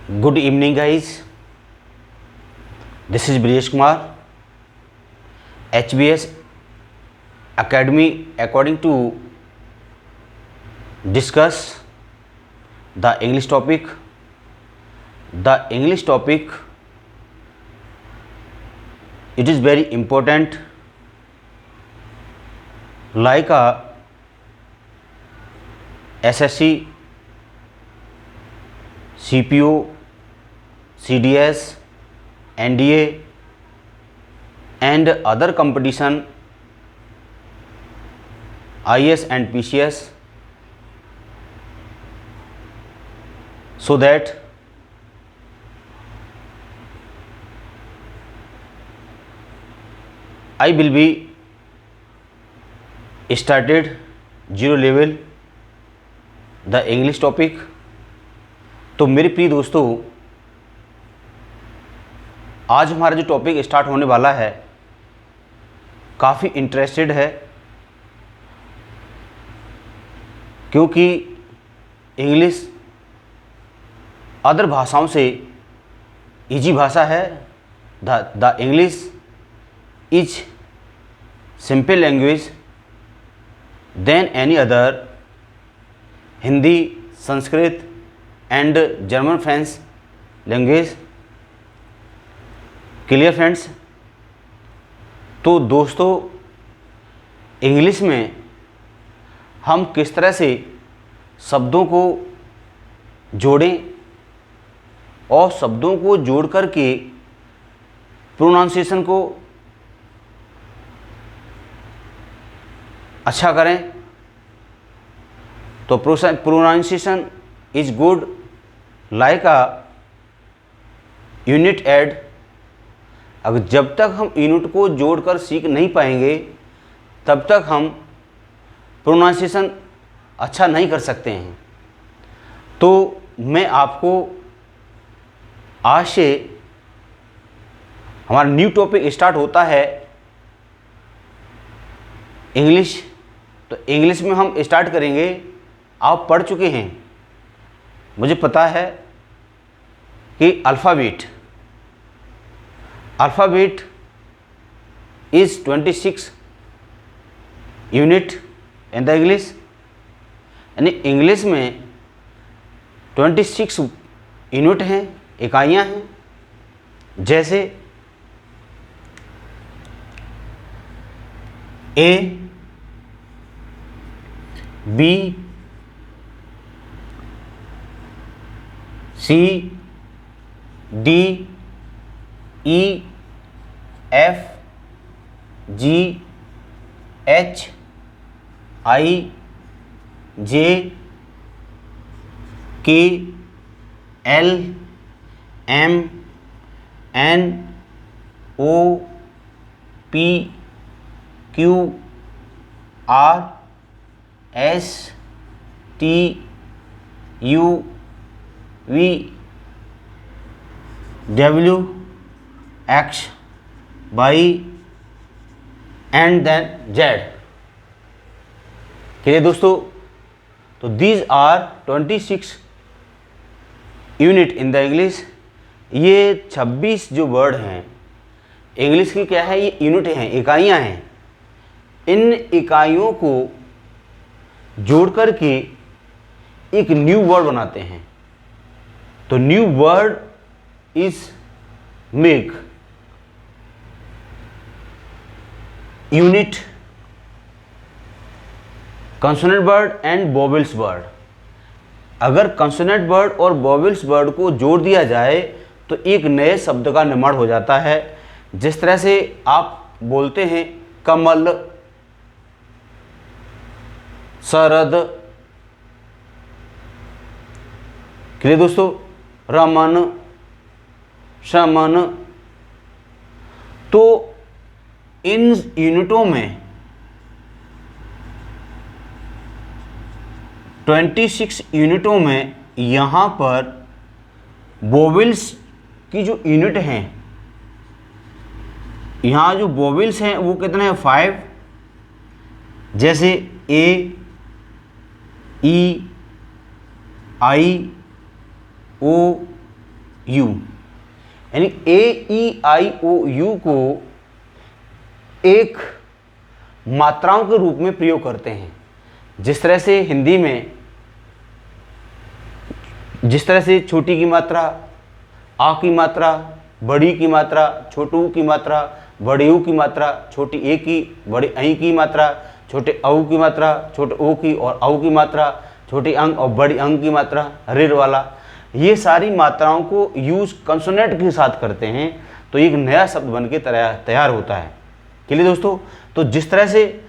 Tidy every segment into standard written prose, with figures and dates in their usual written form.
Good evening, guys. This is Brijesh Kumar. HBS Academy, according to discuss the English topic. The English topic, it is very important, like a SSC, CPO, CDS, NDA and other competition, IS and PCS, so that I will be started zero level the English topic. तो मेरे प्रिय दोस्तों, आज हमारा जो topic start होने वाला है काफ़ी इंटरेस्टेड है, क्योंकि इंग्लिश अदर भाषाओं से इजी भाषा है. The English is simple language than any other. Hindi, Sanskrit and German, French language. Clear friends? तो दोस्तों, इंग्लिश में हम किस तरह से शब्दों को जोड़ें और शब्दों को जोड़ कर के प्रोनाउंसिएशन को अच्छा करें. तो pronunciation is good like a unit add. अगर जब तक हम यूनिट को जोड़कर सीख नहीं पाएंगे तब तक हम प्रोनाउंसिएशन अच्छा नहीं कर सकते हैं. तो मैं आपको आज से हमारा न्यू टॉपिक स्टार्ट होता है इंग्लिश. तो इंग्लिश में हम स्टार्ट करेंगे. आप पढ़ चुके हैं, मुझे पता है कि alphabet is 26 unit in the English. यानी इंग्लिश में 26 यूनिट हैं, इकाइयाँ हैं. जैसे A, B, C, D, E, F, G, H, I, J, K, L, M, N, O, P, Q, R, S, T, U, V, W, X, Y and then Z. Clear दोस्तों? तो these are 26 unit in the English. ये 26 जो word हैं English की क्या है, ये unit हैं, इकाइयाँ हैं. इन इकाइयों को जोड़ करके एक न्यू वर्ड बनाते हैं. तो new word is make unit consonant word and vowels word. अगर कंसोनेंट वर्ड और वोवेल्स वर्ड को जोड़ दिया जाए तो एक नए शब्द का निर्माण हो जाता है. जिस तरह से आप बोलते हैं कमल, शरद, क्लियर दोस्तों, रमन, शमन. तो इन यूनिटों में 26 यूनिटों में यहाँ पर वोवेल्स की जो यूनिट हैं, यहाँ जो वोवेल्स हैं वो कितने हैं, 5. जैसे ए, ई, आई, ओ, यू, यानी ए ई आई ओ यू को एक मात्राओं के रूप में प्रयोग करते हैं। जिस तरह से हिंदी में जिस तरह से छोटी की मात्रा आ की मात्रा, बड़ी की मात्रा, छोटू की मात्रा, बड़ी ऊ की मात्रा, छोटी ए की, बड़ी ऐ की मात्रा, छोटे औ की मात्रा, छोटे ओ की और औ की मात्रा, छोटी अंग और बड़ी अंग की मात्रा, रिर वाला, ये सारी मात्राओं को यूज कंसोनेंट के साथ करते हैं तो एक नया शब्द बन के तैयार होता है। क्लियर दोस्तों? तो जिस तरह से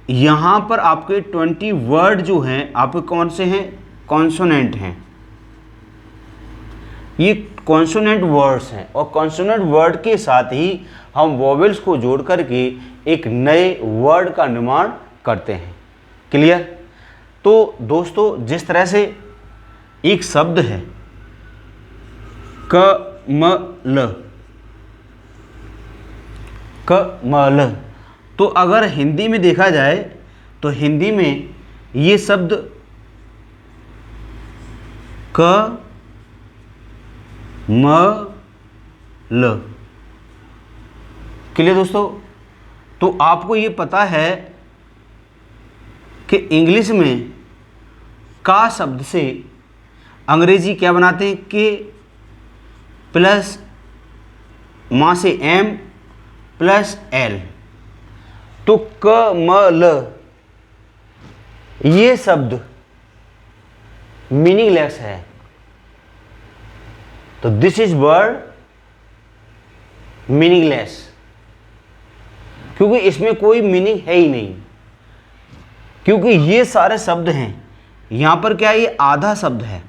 यहाँ पर आपके 20 वर्ड जो हैं आपके कौन से हैं? कॉन्सोनेंट हैं। ये कॉन्सोनेंट वर्ड्स हैं और कॉन्सोनेंट वर्ड के साथ ही हम वोवेल्स को जोड़ करके एक नए वर्ड का निर्माण करते हैं। क्लियर? तो दोस्तों जिस तरह से एक शब्द है कमल, कमल, तो अगर हिंदी में देखा जाए तो हिंदी में ये शब्द कमल, क्लियर दोस्तों? तो आपको ये पता है कि इंग्लिश में का शब्द से अंग्रेजी क्या बनाते हैं? के प्लस माँ से एम प्लस एल, तो कमल ये शब्द मीनिंगलेस है। तो दिस इज वर्ड मीनिंगलेस, क्योंकि इसमें कोई मीनिंग है ही नहीं। क्योंकि ये सारे शब्द हैं, यहां पर क्या है? ये आधा शब्द है।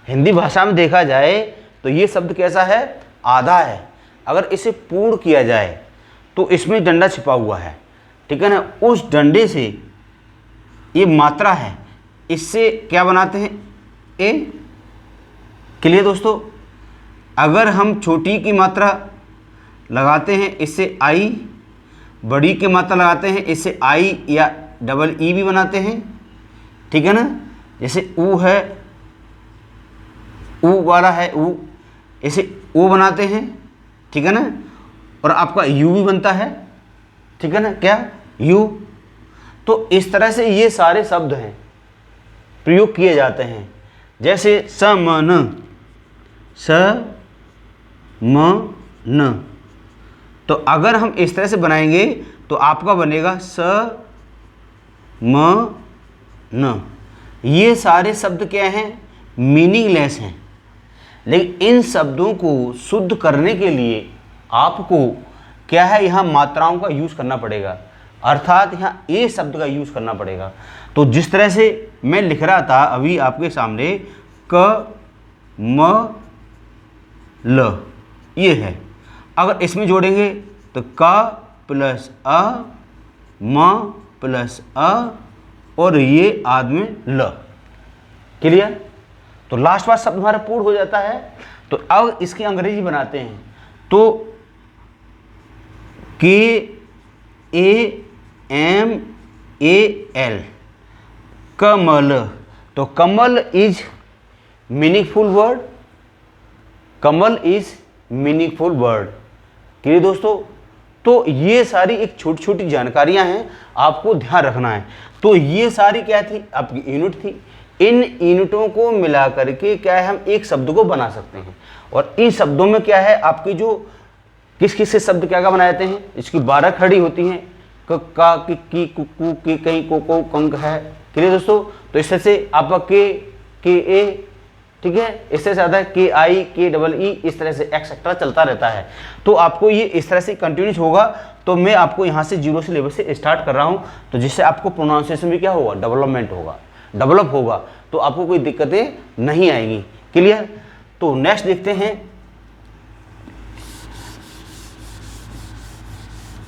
हिंदी भाषा में देखा जाए तो ये शब्द कैसा है? आधा है। अगर इसे पूर्ण किया जाए तो इसमें डंडा छिपा हुआ है, ठीक है ना? उस डंडे से ये मात्रा है, इससे क्या बनाते हैं? ए। क्लियर दोस्तों? अगर हम छोटी की मात्रा लगाते हैं इससे आई, बड़ी की मात्रा लगाते हैं इससे आई या डबल ई भी बनाते हैं, ठीक है ना? जैसे ऊ है, ऊ वाला है ऊ, इसे ओ बनाते हैं, ठीक है ना? और आपका यू भी बनता है, ठीक है ना? क्या? यू। तो इस तरह से ये सारे शब्द हैं प्रयोग किए जाते हैं। जैसे समन, समन, तो अगर हम इस तरह से बनाएंगे तो आपका बनेगा समन। ये सारे शब्द क्या हैं? मीनिंगलेस हैं। लेकिन इन शब्दों को शुद्ध करने के लिए आपको क्या है? यहाँ मात्राओं का यूज़ करना पड़ेगा, अर्थात यहाँ ए शब्द का यूज़ करना पड़ेगा। तो जिस तरह से मैं लिख रहा था अभी आपके सामने क म ल, ये है। अगर इसमें जोड़ेंगे तो क प्लस अ, म प्लस अ और ये आद में ल। क्लियर? तो लास्ट बार शब्द हमारा पूर्ण हो जाता है। तो अब इसकी अंग्रेजी बनाते हैं तो के ए एम ए एल, कमल। तो कमल इज मीनिंगफुल वर्ड, कमल इज मीनिंगफुल वर्ड। क्लियर दोस्तों? तो ये सारी एक छोटी छोटी जानकारियां हैं, आपको ध्यान रखना है। तो ये सारी क्या थी? आपकी यूनिट थी। इन यूनिटों को मिला करके क्या है? हम एक शब्द को बना सकते हैं। और इन शब्दों में क्या है? आपकी जो किस किस से शब्द क्या क्या बनाए जाते हैं? इसकी 12 खड़ी होती हैं, क का की कुकू की कहीं को कंक है। क्लियर दोस्तों? तो इससे से आपका के ए, ठीक है, इससे ज़्यादा के आई, के डबल ई, इस तरह से एक्सेट्रा चलता रहता है। तो आपको ये इस तरह से कंटिन्यूस होगा। तो मैं आपको यहाँ से 0 से लेवल से स्टार्ट कर रहा हूँ, तो जिससे आपको प्रोनाउंसिएशन भी क्या होगा? डेवलपमेंट होगा, डेवलप होगा, तो आपको कोई दिक्कतें नहीं आएगी। क्लियर? तो नेक्स्ट देखते हैं।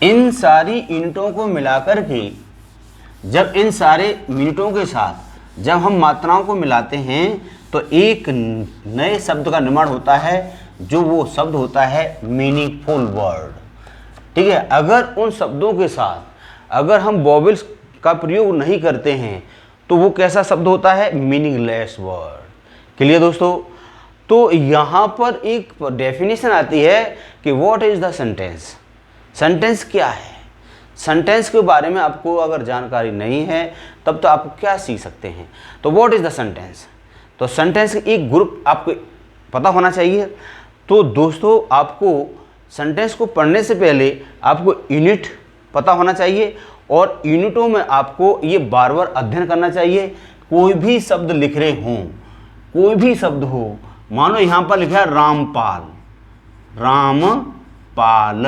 इन सारी यूनिटों को मिलाकर के जब इन सारे यूनिटों के साथ जब हम मात्राओं को मिलाते हैं तो एक नए शब्द का निर्माण होता है, जो वो शब्द होता है मीनिंगफुल वर्ड। ठीक है? अगर उन शब्दों के साथ अगर हम वोवेल्स का प्रयोग नहीं करते हैं तो वो कैसा शब्द होता है? Meaningless word. क्लियर दोस्तों? तो यहाँ पर एक डेफिनेशन आती है कि what is the sentence. Sentence क्या है? सेंटेंस के बारे में आपको अगर जानकारी नहीं है तब तो आप क्या सीख सकते हैं। तो व्हाट इज द सेंटेंस, तो सेंटेंस एक ग्रुप आपको पता होना चाहिए। तो दोस्तों आपको सेंटेंस को पढ़ने से पहले आपको यूनिट पता होना चाहिए और यूनिटों में आपको ये बार बार अध्ययन करना चाहिए। कोई भी शब्द लिख रहे हों, कोई भी शब्द हो, मानो यहाँ पर लिखा है रामपाल, रामपाल,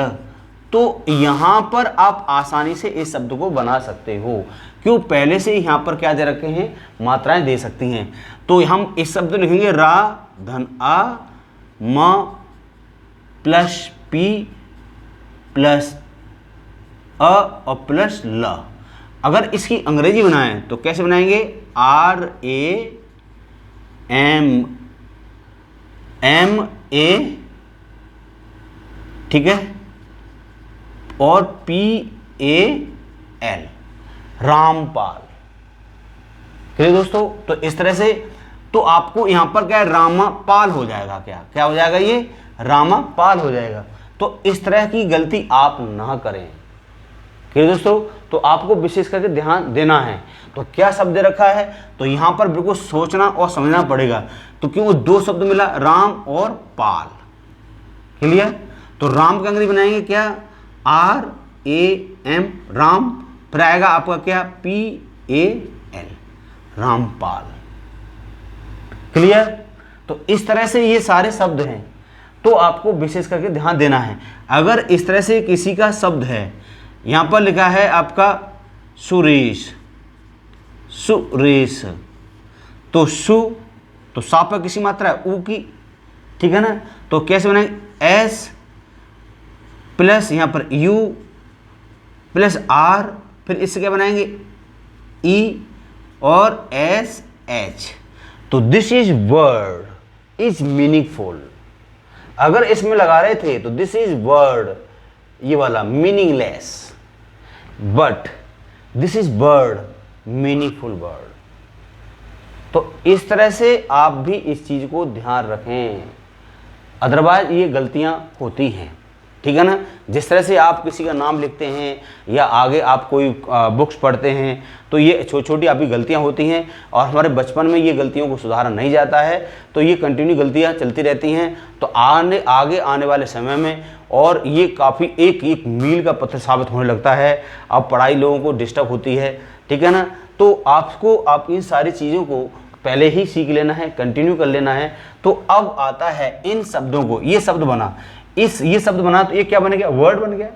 तो यहाँ पर आप आसानी से इस शब्द को बना सकते हो। क्यों? पहले से ही यहाँ पर क्या दे रखे हैं, मात्राएं दे सकती हैं। तो हम इस शब्द लिखेंगे रा धन आ म प्लस पी प्लस अ और प्लस ल। अगर इसकी अंग्रेजी बनाएं तो कैसे बनाएंगे? R A M M A, ठीक है, और पी ए एल, रामपाल। ठीक दोस्तों, तो इस तरह से तो आपको यहां पर क्या है, रामापाल हो जाएगा। क्या हो जाएगा? ये रामापाल हो जाएगा। तो इस तरह की गलती आप ना करें। ठीक है दोस्तों, तो आपको विशेष करके ध्यान देना है। तो क्या शब्द दे रखा है, तो यहां पर बिल्कुल सोचना और समझना पड़ेगा। तो क्यों दो शब्द मिला, राम और पाल। क्लियर? तो राम का अंग्रेजी बनाएंगे क्या? आर ए एम, राम, फिर आएगा आपका क्या, P A L, Rampal. Clear? तो इस तरह से ये सारे शब्द हैं, तो आपको विशेष करके ध्यान देना है। अगर इस तरह से किसी का शब्द है, यहां पर लिखा है आपका सुरेश, सुरेश, तो सु, तो सा पर किसी मात्रा है, ऊ की, ठीक है ना। तो कैसे बनाएंगे? एस प्लस यहाँ पर यू प्लस आर, फिर इससे क्या बनाएंगे, ई और एस एच। तो this is word is meaningful. अगर इसमें लगा रहे थे तो दिस इज वर्ड, ये वाला meaningless, but this is word meaningful word. तो इस तरह से आप भी इस चीज को ध्यान रखें, अदरवाइज ये गलतियां होती हैं। ठीक है ना। जिस तरह से आप किसी का नाम लिखते हैं या आगे आप कोई बुक्स पढ़ते हैं तो ये छोटी छोटी आपकी गलतियां होती हैं और हमारे बचपन में ये गलतियों को सुधारा नहीं जाता है, तो ये कंटिन्यू गलतियां चलती रहती हैं। तो आगे आने वाले समय में और ये काफ़ी एक मील का पत्थर साबित होने लगता है। अब पढ़ाई लोगों को डिस्टर्ब होती है, ठीक है ना। तो आप इन सारी चीज़ों को पहले ही सीख लेना है, कंटिन्यू कर लेना है। तो अब आता है इन शब्दों को, ये शब्द बना, ये शब्द बना तो ये क्या बन गया, वर्ड बन गया।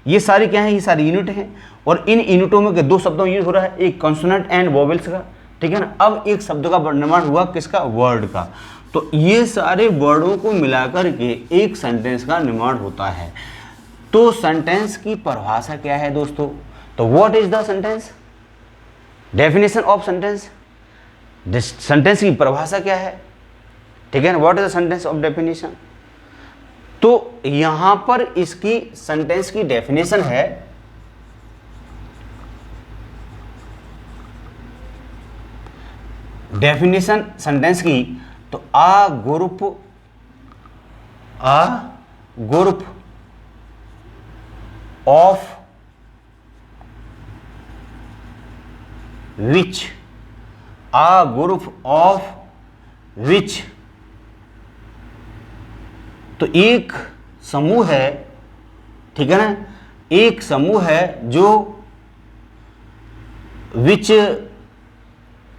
ये सारी क्या है, ये सारी यूनिट हैं और इन यूनिटों में दो शब्दों यूज हो रहा है, एक कॉन्सोनेंट एंड वोवेल्स का, ठीक है ना। अब एक शब्द का निर्माण हुआ किसका, वर्ड का। तो ये सारे वर्डों को मिलाकर के एक सेंटेंस का निर्माण होता है। तो सेंटेंस की परिभाषा क्या है दोस्तों, तो what is the sentence, definition of sentence, sentence की परिभाषा क्या है, ठीक है ना। What is the sentence of definition, तो यहां पर इसकी सेंटेंस की डेफिनेशन है, डेफिनेशन सेंटेंस की, तो a group of which, a group of which, तो एक समूह है, ठीक है ना, एक समूह है जो which,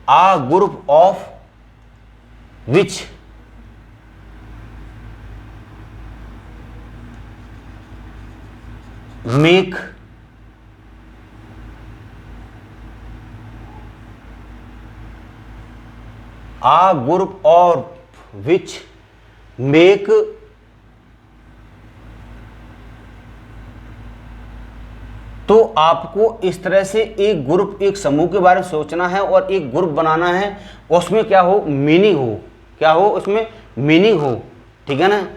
a group of which make a group of which make तो आपको इस तरह से एक ग्रुप, एक समूह के बारे में सोचना है और एक ग्रुप बनाना है, उसमें क्या हो, मीनिंग हो, क्या हो उसमें मीनिंग हो, ठीक है ना।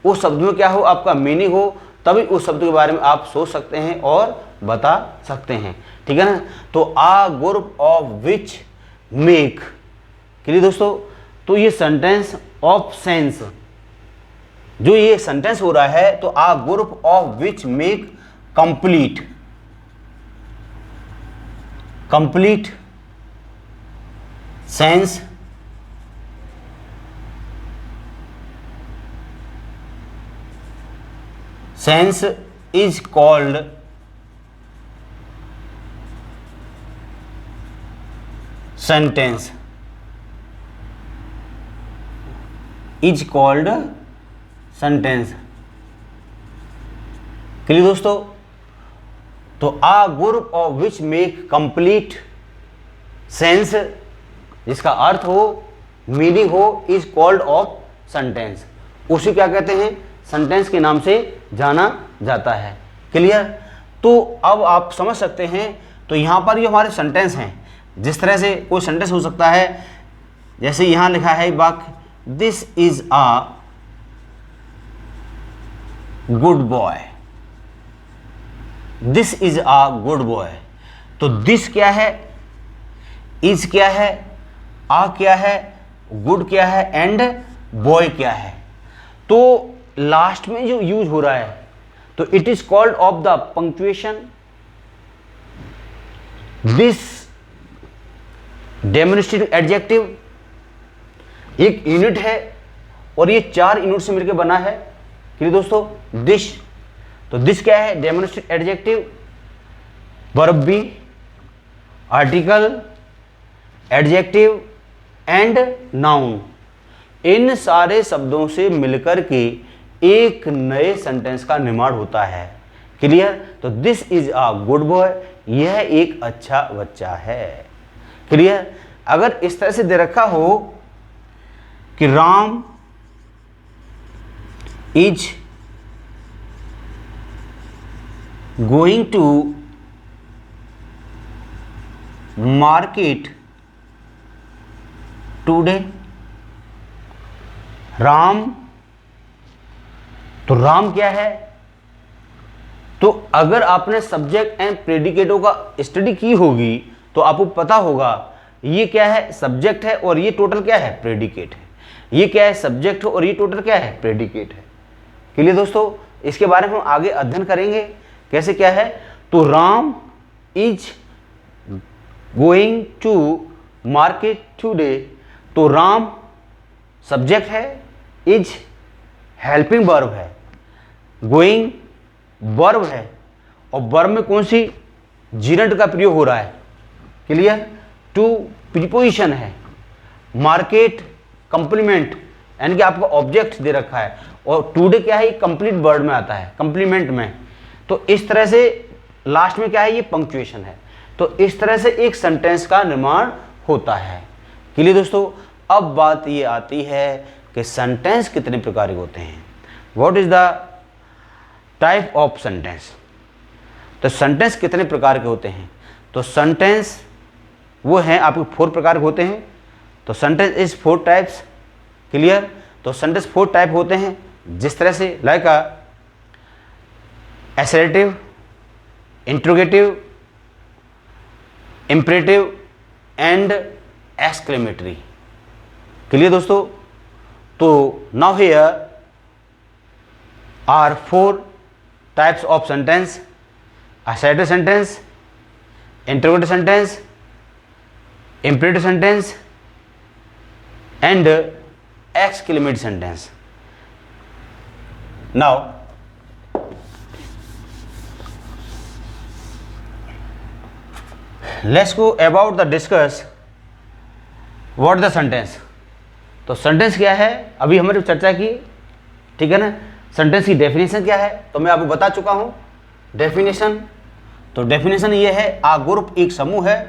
उस शब्द में क्या हो, आपका मीनिंग हो, तभी उस शब्द के बारे में आप सोच सकते हैं और बता सकते हैं, ठीक है ना। तो a group of which make, clear दोस्तों। तो ये सेंटेंस ऑफ सेंस, जो ये सेंटेंस हो रहा है, तो a group of which make complete sense is called sentence, clear दोस्तों? तो a group of which make complete sense, जिसका अर्थ हो, मीनिंग हो, इज कॉल्ड ऑफ सेंटेंस, उसे क्या कहते हैं? सेंटेंस के नाम से जाना जाता है। क्लियर? तो अब आप समझ सकते हैं, तो यहां पर ये हमारे सेंटेंस हैं। जिस तरह से कोई सेंटेंस हो सकता है, जैसे यहां लिखा है वाक्य, this is a good boy, this is a good boy. तो दिस क्या है, इज क्या है, आ क्या है, गुड क्या है, एंड बॉय क्या है। तो लास्ट में जो यूज हो रहा है, तो it is called off the punctuation. This demonstrative adjective एक यूनिट है, और ये 4 यूनिट से मिलकर बना है। क्लियर दोस्तों? दिस, तो दिस क्या है? Demonstrative adjective, verb be, article, adjective and noun. इन सारे शब्दों से मिलकर के एक नए सेंटेंस का निर्माण होता है। क्लियर? तो this is a good boy, यह एक अच्छा बच्चा है। क्लियर? अगर इस तरह से दे रखा हो कि Ram is going to market today, Ram, तो राम क्या है? तो अगर आपने सब्जेक्ट एंड प्रेडिकेटों का स्टडी की होगी, तो आपको पता होगा ये क्या है? सब्जेक्ट है, और ये टोटल क्या है? प्रेडिकेट है। ये क्या है? सब्जेक्ट है, और ये टोटल क्या है? प्रेडिकेट है। क्लियर दोस्तों? इसके बारे में हम आगे अध्ययन करेंगे कैसे क्या है। तो Ram is going to market today, तो राम सब्जेक्ट है, इज हेल्पिंग वर्ब है, गोइंग वर्ब है, और वर्ब में कौन सी? जीरंट का प्रयोग हो रहा है। क्लियर? टू प्रीपोजिशन है, मार्केट कंप्लीमेंट, यानी कि आपको ऑब्जेक्ट दे रखा है, और टुडे क्या है? कंप्लीट वर्ड में आता है, कंप्लीमेंट में। तो इस तरह से लास्ट में क्या है? ये पंक्चुएशन है। तो इस तरह से एक सेंटेंस का निर्माण होता है। क्लियर दोस्तों? अब बात ये आती है कि सेंटेंस कितने प्रकार के होते हैं। What is the type of sentence? तो सेंटेंस कितने प्रकार के होते हैं? तो सेंटेंस वो हैं आपके 4 प्रकार के होते हैं। तो सेंटेंस इज 4 टाइप्स। क्लियर? तो सेंटेंस 4 टाइप होते हैं, जिस तरह से like assertive, interrogative, imperative and exclamatory. Clear दोस्तों? तो now here are 4 types of sentence: assertive sentence, interrogative sentence, imperative sentence and exclamatory sentence. Now let's go about the discuss what the sentence. तो sentence क्या है, अभी हमने चर्चा की, ठीक है ना। सेंटेंस की डेफिनेशन क्या है, तो मैं आपको बता चुका हूं डेफिनेशन। तो डेफिनेशन ये है, आ ग्रुप एक समूह है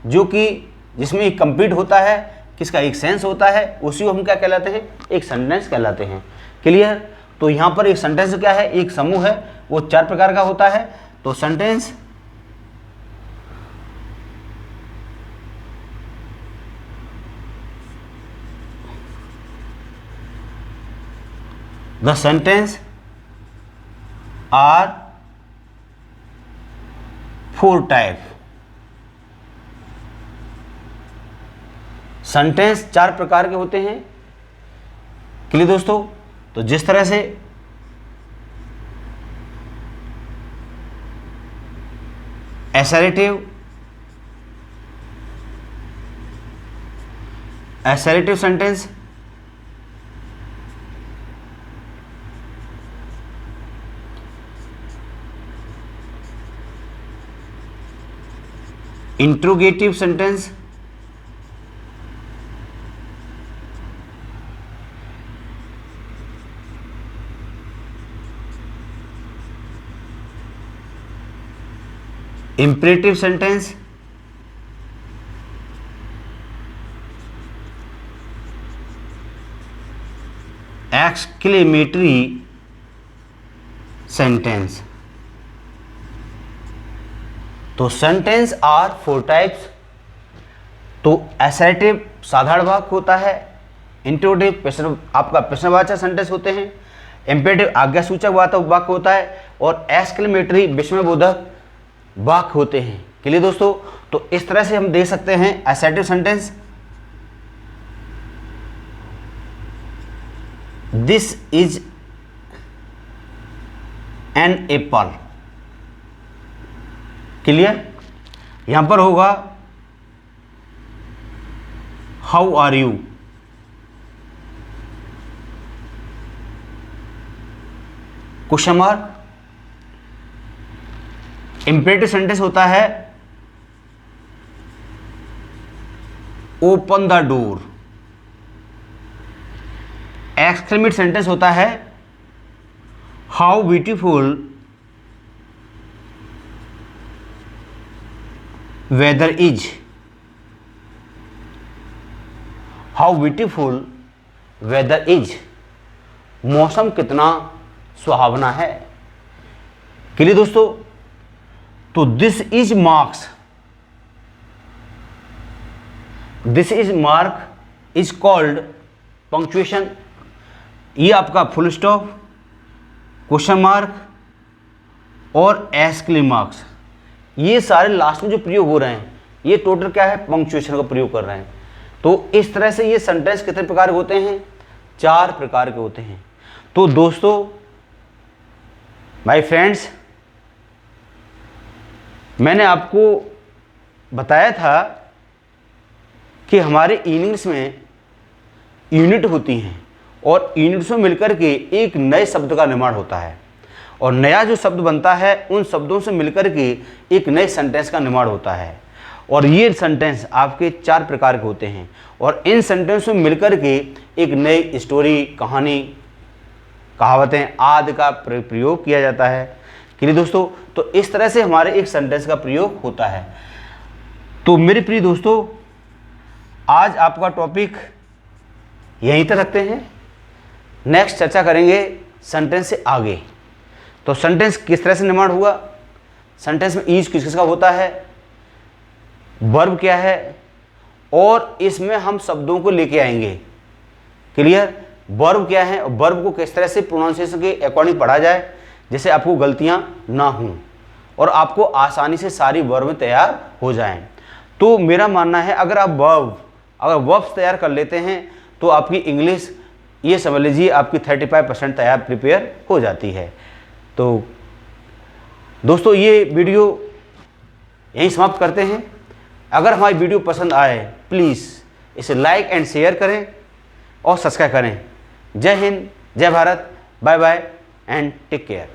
जो कि जिसमें एक कंप्लीट होता है, किसका? एक सेंस होता है, उसी को हम क्या कहलाते हैं? एक सेंटेंस कहलाते हैं। क्लियर? तो यहाँ पर एक सेंटेंस क्या है? एक समूह है, वो 4 प्रकार का होता है। तो sentence the sentence are 4 type. Sentence 4 प्रकार के होते हैं। क्लियर दोस्तों? तो जिस तरह से assertive sentence, interrogative sentence, imperative sentence, exclamatory sentence. तो सेंटेंस आर 4 टाइप्स। तो असर्टिव साधारण वाक्य होता है, इंट्रोगेटिव आपका प्रश्नवाचक सेंटेंस होते हैं, इंपरेटिव आज्ञासूचक वाक्य होता है, और एक्सक्लेमेटरी विस्मयबोधक वाक्य होते हैं। क्लियर दोस्तों? तो इस तरह से हम देख सकते हैं assertive sentence, this is an apple. Clear? यहां पर होगा how are you. Question mark. Imperative sentence होता है open the door. Exclamatory sentence होता है how beautiful weather is. How beautiful weather is, मौसम कितना सुहावना है। क्लियर दोस्तों? तो this is mark is called punctuation. ये आपका फुल स्टॉप, क्वेश्चन मार्क और एक्सक्लेमेशन मार्क्स, ये सारे लास्ट में जो प्रयोग हो रहे हैं ये टोटल क्या है? पंक्चुएशन का प्रयोग कर रहे हैं। तो इस तरह से ये सेंटेंस कितने प्रकार के होते हैं? 4 प्रकार के होते हैं। तो दोस्तों, माय फ्रेंड्स, मैंने आपको बताया था कि हमारे इंग्लिश में यूनिट होती हैं और यूनिट्स में मिलकर के एक नए शब्द का निर्माण होता है, और नया जो शब्द बनता है उन शब्दों से मिलकर के एक नए सेंटेंस का निर्माण होता है। और ये सेंटेंस आपके 4 प्रकार के होते हैं, और इन सेंटेंस में मिलकर के एक नई स्टोरी, कहानी, कहावतें आदि का प्रयोग किया जाता है। क्लियर दोस्तों? तो इस तरह से हमारे एक सेंटेंस का प्रयोग होता है। तो मेरे प्रिय दोस्तों, आज आपका टॉपिक यहीं तक रखते हैं। नेक्स्ट चर्चा करेंगे सेंटेंस से आगे। तो सेंटेंस किस तरह से निर्माण हुआ, सेंटेंस में ईज किस किसका होता है, वर्ब क्या है, और इसमें हम शब्दों को लेके आएंगे। क्लियर? वर्ब क्या है और वर्ब को किस तरह से प्रोनाउंसिएशन के अकॉर्डिंग पढ़ा जाए जिससे आपको गलतियां ना हों और आपको आसानी से सारी वर्ब तैयार हो जाएं। तो मेरा मानना है अगर वर्ब्स तैयार कर लेते हैं तो आपकी इंग्लिश, ये समझ लीजिए, आपकी 35% तैयार प्रिपेयर हो जाती है। तो दोस्तों, ये वीडियो यहीं समाप्त करते हैं। अगर हमारी वीडियो पसंद आए प्लीज़ इसे लाइक एंड शेयर करें और सब्सक्राइब करें। जय हिंद, जय Bharat, bye bye and take care.